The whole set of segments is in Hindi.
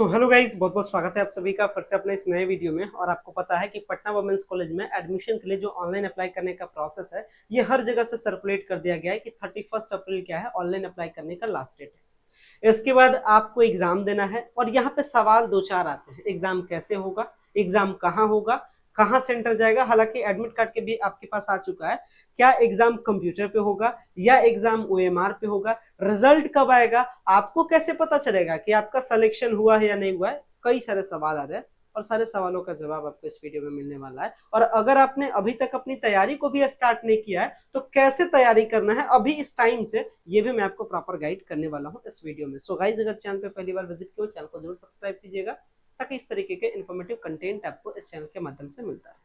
हेलो गाइज, बहुत बहुत स्वागत है आप सभी का फिर से अपने इस नए वीडियो में। और आपको पता है कि पटना वुमेन्स कॉलेज में एडमिशन के लिए जो ऑनलाइन अप्लाई करने का प्रोसेस है, ये हर जगह से सर्कुलेट कर दिया गया है कि 31 अप्रैल क्या है, ऑनलाइन अप्लाई करने का लास्ट डेट है। इसके बाद आपको एग्जाम देना है और यहाँ पे सवाल दो चार आते हैं, एग्जाम कैसे होगा, एग्जाम कहाँ होगा, कहाँ सेंटर जाएगा। हालांकि एडमिट कार्ड के भी आपके पास आ चुका है। क्या एग्जाम कंप्यूटर पे होगा या एग्जाम ओएमआर पे होगा, रिजल्ट कब आएगा, आपको कैसे पता चलेगा कि आपका सिलेक्शन हुआ है या नहीं हुआ है। कई सारे सवाल आ रहे हैं और सारे सवालों का जवाब आपको इस वीडियो में मिलने वाला है। और अगर आपने अभी तक अपनी तैयारी को भी स्टार्ट नहीं किया है तो कैसे तैयारी करना है अभी इस टाइम से, ये भी मैं आपको प्रॉपर गाइड करने वाला हूँ इस वीडियो में। सो गाइज, अगर चैनल पे पहली बार विजिट किया, चैनल को जरूर सब्सक्राइब कीजिएगा ताकि इस तरीके के इन्फॉर्मेटिव कंटेंट आपको इस चैनल के माध्यम से मिलता है।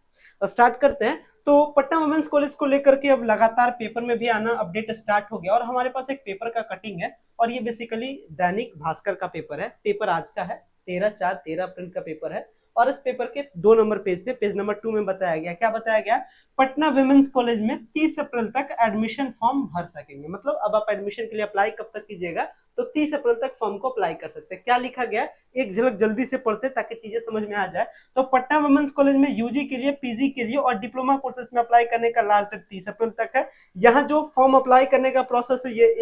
तो स्टार्ट करते हैं। तो पटना वुमेन्स कॉलेज को लेकर के अब लगातार पेपर में भी आना अपडेट स्टार्ट हो गया और हमारे पास एक पेपर का कटिंग है और ये बेसिकली दैनिक भास्कर का पेपर है। पेपर आज का है 13/4 अप्रैल का पेपर है। और इस पेपर के 2 नंबर पेज पे, पेज नंबर 2 में बताया गया, क्या बताया गया, पटना वुमेन्स कॉलेज में 30 अप्रैल तक एडमिशन फॉर्म भर सकेंगे। मतलब अब आप एडमिशन के लिए अप्लाई कब तक कीजिएगा, तो 30 अप्रैल तक फॉर्म को अप्लाई कर सकते हैं। क्या लिखा गया, एक झलक जल्दी से पढ़ते ताकि चीजें समझ में आ जाए। तो पटना वुमेन्स कॉलेज में यूजी के लिए, पीजी के लिए और डिप्लोमा कोर्सेज में अप्लाई करने का लास्ट डेट 30 अप्रैल तक है। यहाँ जो फॉर्म अप्लाई करने का प्रोसेस है, ये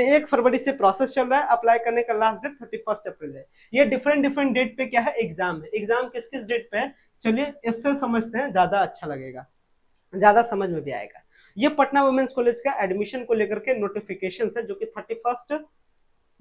1 फरवरी से प्रोसेस चल रहा है। अप्लाई करने का लास्ट डेट 31 अप्रैल है। ये डिफरेंट डिफरेंट डेट पे क्या है, एग्जाम है। एग्जाम किस किस डेट पे है, चलिए इससे समझते हैं, ज्यादा अच्छा लगेगा, ज्यादा समझ में भी आएगा। ये पटना वुमेन्स कॉलेज का एडमिशन को लेकर के नोटिफिकेशन है जो कि 31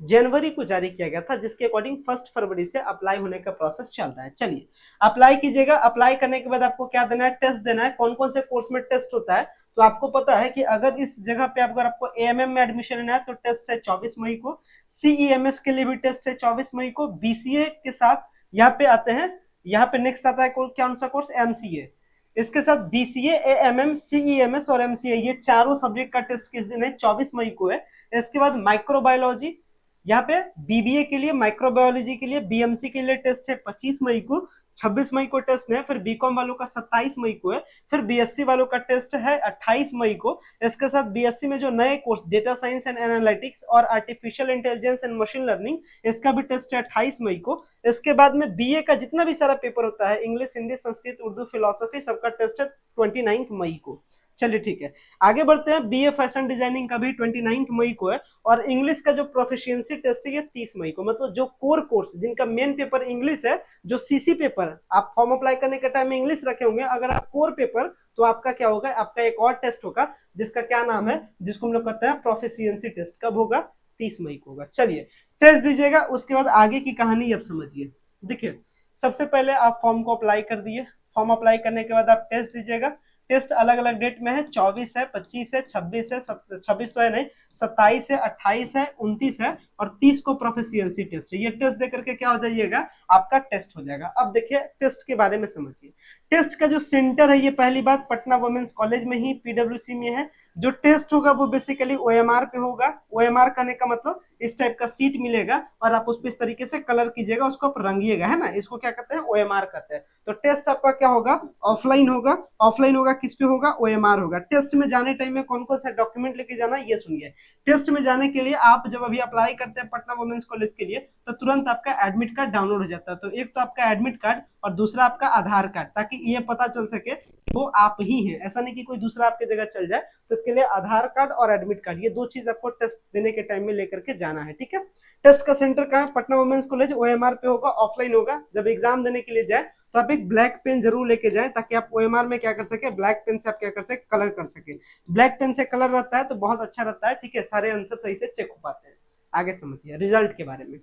जनवरी को जारी किया गया था, जिसके अकॉर्डिंग 1 फरवरी से अप्लाई होने का प्रोसेस चल रहा है। चलिए अप्लाई कीजिएगा। अप्लाई करने के बाद आपको क्या देना है, टेस्ट देना है। कौन कौन से कोर्स में टेस्ट होता है, तो आपको पता है कि अगर इस जगह पे अगर आपको एएमएम में एडमिशन लेना है तो टेस्ट है 24 मई को। सीईएमएस के लिए भी टेस्ट है 24 मई को। बीसीए के साथ यहाँ पे आते हैं, यहाँ पे नेक्स्ट आता है कौन सा कोर्स, एमसीए। इसके साथ बीसीए, एएमएम, सीईएमएस और एमसीए, ये चारों सब्जेक्ट का टेस्ट किस दिन है, 24 मई को है। इसके बाद माइक्रोबायोलॉजी, यहाँ पे बीबीए के लिए, माइक्रोबायोलॉजी के लिए, बीएमसी के लिए टेस्ट है 25 मई को। 26 मई को टेस्ट है। फिर बीकॉम वालों का 27 मई को है। फिर बीएससी वालों का टेस्ट है 28 मई को। इसके साथ बीएससी में जो नए course data science and analytics और artificial intelligence and machine learning, इसका भी टेस्ट है 28 मई को। इसके बाद में बीए का जितना भी सारा पेपर होता है, इंग्लिश, हिंदी, संस्कृत, उर्दू, फिलोसफी, सबका टेस्ट है 29 मई को। चलिए ठीक है, आगे बढ़ते हैं। बीए फैशन डिजाइनिंग का भी 29 मई को है। और इंग्लिश का जो प्रोफिशिएंसी टेस्ट है, ये 30 मई को। मतलब जो कोर कोर्स जिनका मेन पेपर इंग्लिश है, जो सीसी पेपर आप फॉर्म अप्लाई करने के टाइम में इंग्लिश रखे होंगे, अगर आप कोर पेपर, तो आपका क्या होगा, आपका एक और टेस्ट होगा जिसका क्या नाम है, जिसको हम लोग कहते हैं प्रोफिशिएंसी टेस्ट। कब होगा, 30 मई को होगा। चलिए टेस्ट दीजिएगा, उसके बाद आगे की कहानी अब समझिए। देखिए, सबसे पहले आप फॉर्म को अप्लाई कर दिए। फॉर्म अप्लाई करने के बाद आप टेस्ट दीजिएगा। टेस्ट अलग अलग डेट में है, 24 है, 25 है, 26 है, 26 तो है नहीं, 27 है, 28 है, 29 है और 30 को प्रोफिशिएंसी टेस्ट है। ये टेस्ट देकर के क्या हो जाइएगा, आपका टेस्ट हो जाएगा। अब देखिए टेस्ट के बारे में समझिए। टेस्ट का जो सेंटर है, ये पहली बात पटना वुमेन्स कॉलेज में ही, पीडब्ल्यूसी में है। जो टेस्ट होगा वो बेसिकली ओएमआर पे होगा। ओएमआर करने का मतलब इस टाइप का सीट मिलेगा और आप उस पर इस तरीके से कलर कीजिएगा, उसको आप रंगिएगा, है ना, इसको क्या कहते हैं, ओएमआर कहते हैं। तो टेस्ट आपका क्या होगा, ऑफलाइन होगा। ऑफलाइन होगा, किस पे होगा, ओएमआर होगा। टेस्ट में जाने टाइम में कौन कौन सा डॉक्यूमेंट लेके जाना, ये सुनिए। टेस्ट में जाने के लिए आप जब अभी अप्लाई करते हैं पटना वुमेन्स कॉलेज के लिए, तो तुरंत आपका एडमिट कार्ड डाउनलोड हो जाता है। तो एक तो आपका एडमिट कार्ड और दूसरा आपका आधार कार्ड, ताकि ये पता चल सके कि वो आप ही हैं, ऐसा नहीं कि कोई दूसरा आपके जगह चल जाए। तो इसके लिए आधार कार्ड और एडमिट कार्ड, ये दो चीज आपको टेस्ट देने के टाइम में लेकर के जाना है, ठीक है। टेस्ट का सेंटर कहाँ है, पटना वुमेन्स कॉलेज, ओएमआर पे होगा, ऑफलाइन होगा। जब एग्जाम देने के लिए जाए तो आप एक ब्लैक पेन जरूर लेके जाएं, ताकि आप ओएमआर में क्या कर सके, ब्लैक पेन से आप क्या कर सके, कलर कर सके। ब्लैक पेन से कलर रहता है तो बहुत अच्छा रहता है, ठीक है, सारे आंसर सही से चेक हो पाते हैं। आगे समझिए रिजल्ट के बारे में।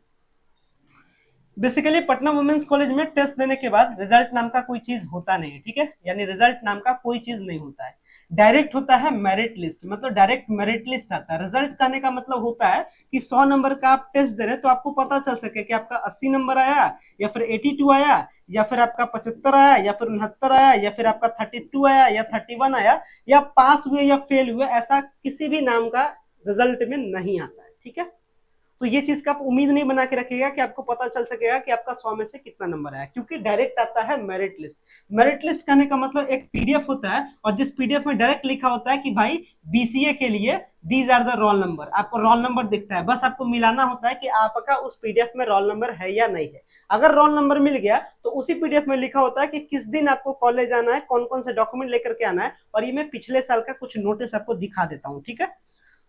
बेसिकली पटना वुमेन्स कॉलेज में टेस्ट देने के बाद रिजल्ट नाम का कोई चीज होता नहीं है, ठीक है, यानी रिजल्ट नाम का कोई चीज नहीं होता है। डायरेक्ट होता है मेरिट लिस्ट, मतलब डायरेक्ट मेरिट लिस्ट आता है। रिजल्ट करने का मतलब होता है कि 100 नंबर का आप टेस्ट दे रहे हैं तो आपको पता चल सके कि आपका 80 नंबर आया या फिर 82 आया या फिर आपका 75 आया या फिर 69 आया या फिर आपका 32 आया या 31 आया, या पास हुए या फेल हुए, ऐसा किसी भी नाम का रिजल्ट में नहीं आता है, ठीक है। तो ये चीज का आप उम्मीद नहीं बना के रखिएगा कि आपको पता चल सकेगा कि आपका 100 में से कितना नंबर आया, क्योंकि डायरेक्ट आता है मेरिट लिस्ट। मेरिट लिस्ट कहने का मतलब एक पीडीएफ होता है, और जिस पीडीएफ में डायरेक्ट लिखा होता है कि भाई बीसीए के लिए these are the roll number, आपको रोल नंबर दिखता है, बस आपको मिलाना होता है कि आपका उस पीडीएफ में रोल नंबर है या नहीं है। अगर रोल नंबर मिल गया तो उसी पीडीएफ में लिखा होता है कि किस दिन आपको कॉलेज आना है, कौन कौन से डॉक्यूमेंट लेकर के आना है, और ये मैं पिछले साल का कुछ नोटिस आपको दिखा देता हूँ, ठीक है।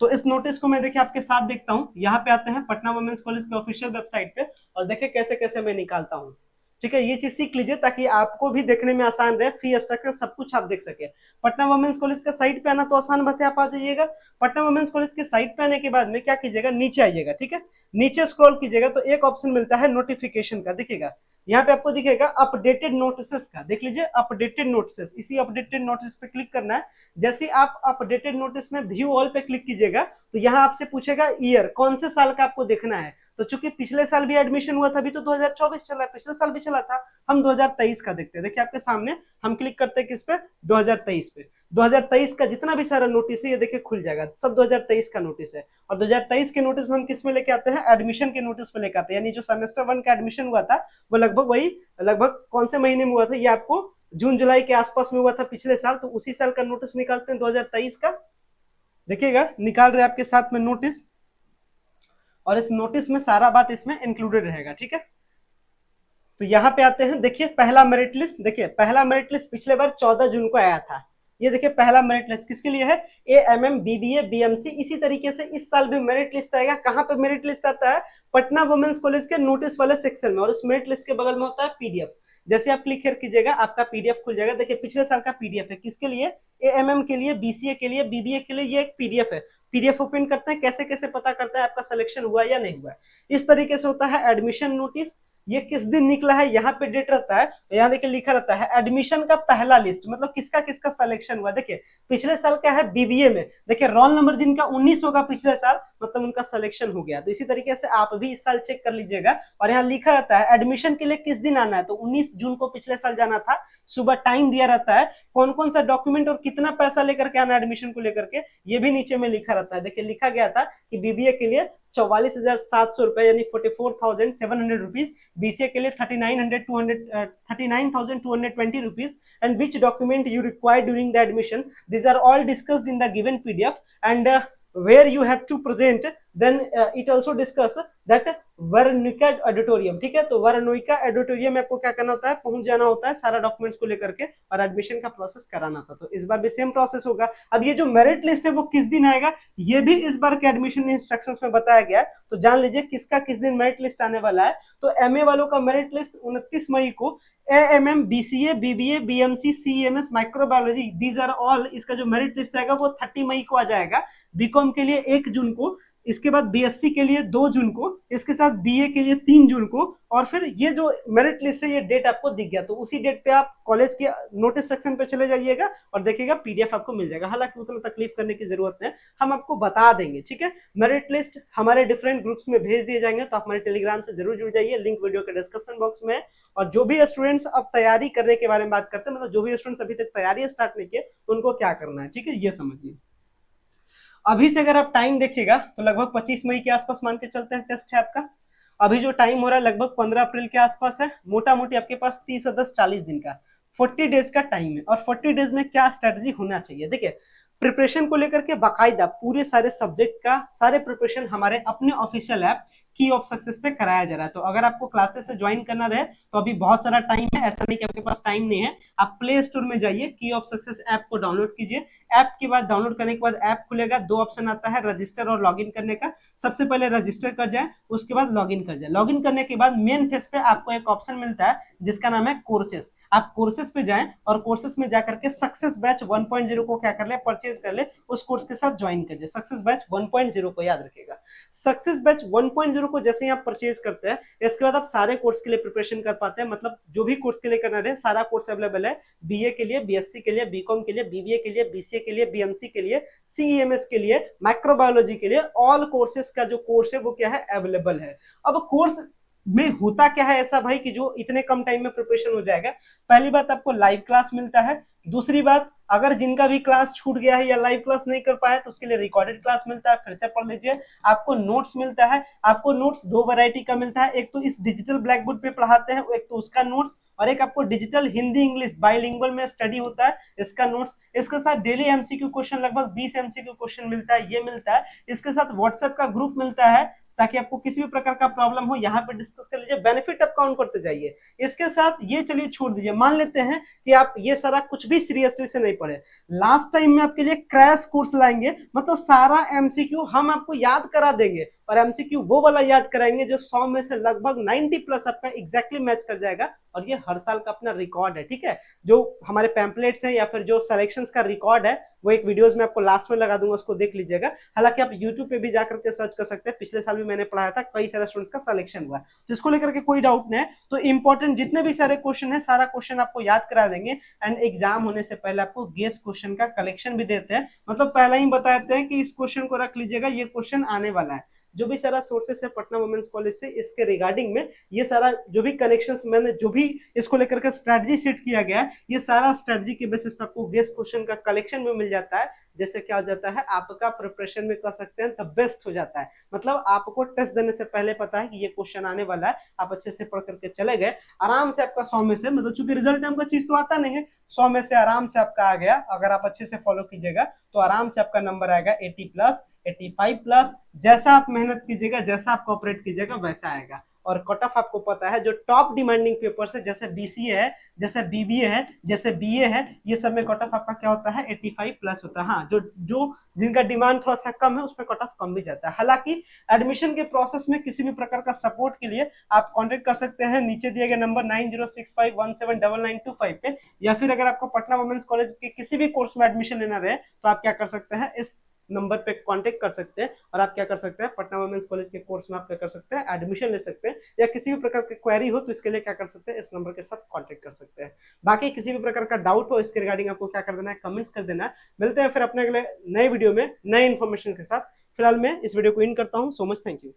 तो इस नोटिस को मैं देखिए आपके साथ देखता हूँ। यहाँ पे आते हैं पटना वुमेन्स कॉलेज के ऑफिशियल वेबसाइट पे, और देखिए कैसे कैसे मैं निकालता हूँ, ठीक है। ये चीज सीख लीजिए ताकि आपको भी देखने में आसान रहे, फी स्ट्रक्चर सब कुछ आप देख सके। पटना वुमेन्स कॉलेज का साइट पे आना तो आसान बात है, आप आ जाइएगा। पटना वुमेन्स कॉलेज के साइट पे आने के बाद में क्या कीजिएगा, नीचे आइएगा, ठीक है। नीचे स्क्रॉल कीजिएगा तो एक ऑप्शन मिलता है नोटिफिकेशन का, दिखेगा यहाँ पे आपको दिखेगा अपडेटेड नोटिसेस का, देख लीजिए अपडेटेड नोटिसेस, इसी अपडेटेड नोटिस पे क्लिक करना है। जैसे आप अपडेटेड नोटिस में व्यू ऑल पे क्लिक कीजिएगा तो यहाँ आपसे पूछेगा ईयर, कौन से साल का आपको देखना है। तो चूंकि पिछले साल भी एडमिशन हुआ था, अभी तो 2024 चल रहा है, पिछले साल भी चला था, हम 2023 का देखते हैं। देखिए आपके सामने हम क्लिक करते हैं किस पे, 2023 पे। 2023 का जितना भी सारा नोटिस है ये देखिए खुल जाएगा, सब 2023 का नोटिस है। और 2023 के नोटिस में हम किस में लेके आते हैं, एडमिशन के नोटिस में लेके आते हैं। यानी जो सेमेस्टर 1 का एडमिशन हुआ था वो लगभग कौन से महीने में हुआ था, ये आपको जून जुलाई के आसपास में हुआ था पिछले साल, तो उसी साल का नोटिस निकालते हैं 2023 का। देखिएगा निकाल रहे आपके साथ में नोटिस, और इस नोटिस में सारा बात इसमें इंक्लूडेड रहेगा, ठीक है। तो यहाँ पे आते हैं, देखिए पहला मेरिट लिस्ट, देखिए पहला मेरिट लिस्ट पिछले बार 14 जून को आया था। ये देखिए पहला मेरिट लिस्ट किसके लिए है, एएमएम बीबीए बीएमसी। इसी तरीके से इस साल भी मेरिट लिस्ट आएगा। कहाँ पे मेरिट लिस्ट आता है, पटना वुमेन्स कॉलेज के नोटिस वाले सेक्शन में, और उस मेरिट लिस्ट के बगल में होता है पीडीएफ। जैसे आप क्लिक कीजिएगा आपका पीडीएफ खुल जाएगा। देखिए पिछले साल का पीडीएफ है, किसके लिए, एएमएम के लिए, बीसीए के लिए, बीबीए के लिए। ये एक पीडीएफ है, पीडीएफ ओपन करते हैं, कैसे कैसे पता करता है आपका सिलेक्शन हुआ या नहीं हुआ। इस तरीके से होता है एडमिशन नोटिस। ये किस दिन निकला है, यहाँ पे डेट रहता है, तो यहाँ देखिए लिखा रहता है एडमिशन का पहला लिस्ट, मतलब किसका किसका सिलेक्शन हुआ। देखिए पिछले साल क्या है, बीबीए में देखिए रोल नंबर जिनका 19 होगा पिछले साल, मतलब उनका सिलेक्शन हो गया। तो इसी तरीके से आप भी इस साल चेक कर लीजिएगा। और यहाँ लिखा रहता है एडमिशन के लिए किस दिन आना है, तो 19 जून को पिछले साल जाना था। सुबह टाइम दिया रहता है, कौन कौन सा डॉक्यूमेंट और कितना पैसा लेकर के आना एडमिशन को लेकर के, ये भी नीचे में लिखा रहता है। देखिए लिखा गया था कि बीबीए के लिए 44,700 रुपए यानी 44,700 रुपीज, बीसीए के लिए 39,220 rupees. And which document you require during the admission, these are all discussed in the given PDF, and where you have to present, then it also discuss that वरनुइका ऑडिटोरियम, ठीक है। तो वरनुइका ऑडिटोरियम में आपको क्या करना होता है, पहुंच जाना होता है सारा डॉक्यूमेंट्स को लेकर के, और एडमिशन का प्रोसेस कराना था। तो इस बार भी सेम प्रोसेस होगा। अब ये जो मेरिट लिस्ट है वो किस दिन आएगा, ये भी इस बार के एडमिशन इंस्ट्रक्शंस में बताया गया है। तो जान लीजिए किसका किस दिन मेरिट लिस्ट आने वाला है। तो एमए वालों का मेरिट लिस्ट 29 मई को, AMM BCA BBA BMC CMS microbiology, these are all, इसका जो मेरिट लिस्ट आएगा वो 30 मई को आ जाएगा। बीकॉम के लिए 1 जून को, इसके बाद बीएससी के लिए 2 जून को, इसके साथ बीए के लिए 3 जून को, और फिर ये जो मेरिट लिस्ट है ये डेट आपको दिख गया। तो उसी डेट पे आप कॉलेज के नोटिस सेक्शन पे चले जाइएगा और देखिएगा पीडीएफ आपको मिल जाएगा। हालांकि उतना तकलीफ करने की जरूरत नहीं, हम आपको बता देंगे, ठीक है। मेरिट लिस्ट हमारे डिफरेंट ग्रुप्स में भेज दिए जाएंगे, तो आप हमारे टेलीग्राम से जरूर जुड़ जाइए, लिंक वीडियो के डिस्क्रिप्शन बॉक्स में है। और जो भी स्टूडेंट्स अब तैयारी करने के बारे में बात करते हैं, मतलब जो भी स्टूडेंट्स अभी तक तैयारी स्टार्ट नहीं किए, तो उनको क्या करना है, ठीक है, ये समझिए। अभी से अगर आप टाइम देखिएगा तो लगभग 25 मई के आसपास मान के चलते हैं टेस्ट है आपका। अभी जो टाइम हो रहा है लगभग 15 अप्रैल के आसपास है। मोटा मोटी आपके पास 30 और 10 40 दिन का 40 डेज का टाइम है। और 40 डेज में क्या स्ट्रेटजी होना चाहिए, देखिए प्रिपरेशन को लेकर के बाकायदा पूरे सारे सब्जेक्ट का सारे प्रिपरेशन हमारे अपने ऑफिशियल ऐप की ऑफ सक्सेस पे कराया जा रहा है। तो अगर आपको क्लासेस से ज्वाइन करना रहे तो अभी बहुत सारा टाइम है, ऐसा नहीं कि आपके पास टाइम नहीं है। आप प्ले स्टोर में जाइए, की ऑफ सक्सेस ऐप को डाउनलोड कीजिए। ऐप के बाद डाउनलोड करने के बाद ऐप खुलेगा, 2 ऑप्शन आता है, रजिस्टर और लॉगिन करने का। सबसे पहले रजिस्टर कर जाए, उसके बाद लॉगिन कर जाए। लॉगिन करने के बाद मेन फेस पे आपको एक ऑप्शन मिलता है जिसका नाम है कोर्सेस। आप कोर्सेस पे जाएं और कोर्सेस में जाकर के सक्सेस बैच 1.0 को क्या कर ले, परचेज कर ले, उस कोर्स के साथ ज्वाइन कर जाए। सक्सेस बैच 1.0 को याद रखिएगा। सक्सेस बैच 1.0 को जैसे ही आप परचेज करते हैं, इसके बाद आप सारे कोर्स के लिए प्रिपरेशन कर पाते हैं। मतलब जो भी कोर्स के लिए करना रहे सारा कोर्स अवेलेबल है। बीए के लिए, बीएससी के लिए, बीकॉम के लिए, बीबीए के लिए, बीसीए के लिए, बीएमसी के लिए, सीईएमएस के लिए, माइक्रोबायोलॉजी के लिए, ऑल कोर्सेज का जो कोर्स है वो क्या है, अवेलेबल है। अब कोर्स में होता क्या है ऐसा भाई कि जो इतने कम टाइम में प्रिपरेशन हो जाएगा। पहली बात आपको लाइव क्लास मिलता है, दूसरी बात अगर जिनका भी क्लास छूट गया है या लाइव क्लास नहीं कर पाया तो उसके लिए रिकॉर्डेड क्लास मिलता है, फिर से पढ़ लीजिए। आपको नोट्स मिलता है, आपको नोट्स दो वैरायटी का मिलता है, एक तो इस डिजिटल ब्लैक बोर्ड पे पढ़ाते हैं, एक तो उसका नोट्स, और एक आपको डिजिटल हिंदी इंग्लिश बाइलिंगुअल में स्टडी होता है इसका नोट्स। इसके साथ डेली एमसीक्यू क्वेश्चन लगभग 20 एमसीक्यू क्वेश्चन मिलता है, ये मिलता है। इसके साथ व्हाट्सएप का ग्रुप मिलता है ताकि आपको किसी भी प्रकार का प्रॉब्लम हो यहाँ पे डिस्कस कर लीजिए, बेनिफिट आप काउंट करते जाइए। इसके साथ ये चलिए छोड़ दीजिए, मान लेते हैं कि आप ये सारा कुछ भी सीरियसली से नहीं पढ़े, लास्ट टाइम में आपके लिए क्रैश कोर्स लाएंगे, मतलब सारा एमसीक्यू हम आपको याद करा देंगे, और एमसीक्यू वो वाला याद कराएंगे जो 100 में से लगभग 90 प्लस आपका एग्जैक्टली मैच कर जाएगा, और ये हर साल का अपना रिकॉर्ड है, ठीक है। जो हमारे पैम्पलेट्स हैं या फिर जो सिलेक्शंस का रिकॉर्ड है वो एक वीडियोस में आपको लास्ट में लगा दूंगा, उसको देख लीजिएगा। हालांकि आप यूट्यूब पे भी जाकर के सर्च कर सकते हैं, पिछले साल भी मैंने पढ़ाया था, कई सारे स्टूडेंट्स का सिलेक्शन हुआ, तो इसको लेकर के कोई डाउट नहीं है। तो इंपॉर्टेंट जितने भी सारे क्वेश्चन है सारा क्वेश्चन आपको याद करा देंगे, एंड एग्जाम होने से पहले आपको गेस क्वेश्चन का कलेक्शन भी देते हैं, मतलब पहले ही बताते हैं कि इस क्वेश्चन को रख लीजिएगा, ये क्वेश्चन आने वाला है। जो भी सारा सोर्सेस है पटना वुमेन्स कॉलेज से इसके रिगार्डिंग में, ये सारा जो भी कनेक्शंस मैंने जो भी इसको लेकर के स्ट्रेटजी सेट किया गया है, ये सारा स्ट्रेटजी के बेसिस पे आपको गेस्ट क्वेश्चन का कलेक्शन भी मिल जाता है, जैसे क्या हो जाता है आपका प्रिपरेशन में कह सकते हैं द बेस्ट हो जाता है। मतलब आपको टेस्ट देने से पहले पता है कि ये क्वेश्चन आने वाला है, आप अच्छे से पढ़ करके चले गए, आराम से आपका 100 में से, मतलब चूंकि रिजल्ट नाम का चीज तो आता नहीं है, 100 में से आराम से आपका आ गया, अगर आप अच्छे से फॉलो कीजिएगा तो आराम से आपका नंबर आएगा 80 प्लस 85 प्लस। जैसा आप मेहनत कीजिएगा, जैसा आप कॉपरेट कीजिएगा वैसा आएगा। और कट ऑफ आपको पता है जो टॉप डिमांडिंग पेपर्स है, जैसे बीसीए है, जैसे बीबीए है, जैसे बीए है, ये सब में कट ऑफ आपका क्या होता है 85 प्लस होता है। हाँ, जो जो जिनका डिमांड थोड़ा सा कम है उसमें कट ऑफ कम भी जाता है। हालांकि एडमिशन के प्रोसेस में किसी भी प्रकार का सपोर्ट के लिए आप कॉन्टेक्ट कर सकते हैं नीचे दिए गए नंबर 9065179925 पे, या फिर अगर आपको पटना वुमेन्स कॉलेज के किसी भी कोर्स में एडमिशन लेना रहे तो आप क्या कर सकते हैं, इस नंबर पे कांटेक्ट कर सकते हैं, और आप क्या कर सकते हैं पटना वुमेन्स कॉलेज के कोर्स में आप क्या कर सकते हैं एडमिशन ले सकते हैं, या किसी भी प्रकार की क्वेरी हो तो इसके लिए क्या कर सकते हैं इस नंबर के साथ कांटेक्ट कर सकते हैं। बाकी किसी भी प्रकार का डाउट हो इसके रिगार्डिंग आपको क्या कर देना है, कमेंट्स कर देना है। मिलते हैं फिर अपने अगले नए वीडियो में नए इन्फॉर्मेशन के साथ। फिलहाल मैं इस वीडियो को इन करता हूँ। So much, thank you.